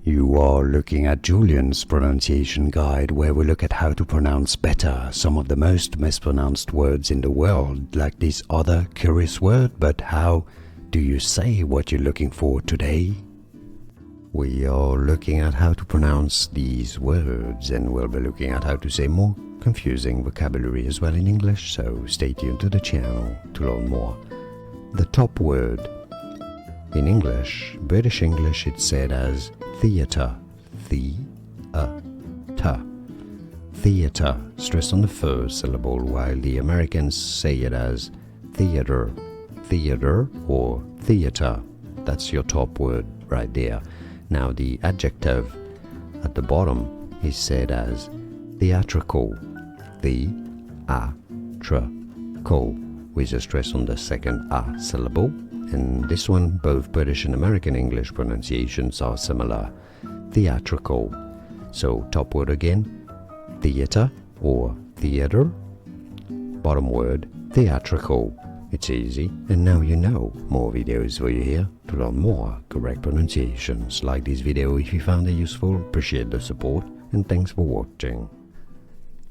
You are looking at Julian's pronunciation guide, where we look at how to pronounce better some of the most mispronounced words in the world, like this other curious word. But how do you say what you're looking for today? We are looking at how to pronounce these words, and we'll be looking at how to say more confusing vocabulary as well in English, so stay tuned to the channel to learn more. The top word. In English, British English, it's said as theatre, the-a-ta. Theatre, stress on the first syllable, while the Americans say it as theatre, theatre or theatre. That's your top word right there. Now the adjective at the bottom is said as theatrical, the-a-tra-co, with a stress on the second a syllable. And this one, both British and American English pronunciations are similar. Theatrical. So top word again, theatre or theatre. Bottom word, theatrical. It's easy, and now you know. More videos for you here to learn more correct pronunciations. Like this video if you found it useful, appreciate the support, and thanks for watching.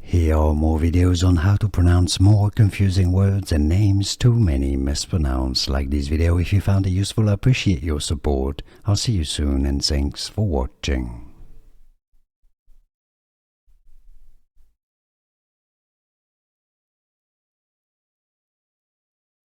Here are more videos on how to pronounce more confusing words and names too many mispronounced. Like this video if you found it useful, I appreciate your support. I'll see you soon, and thanks for watching.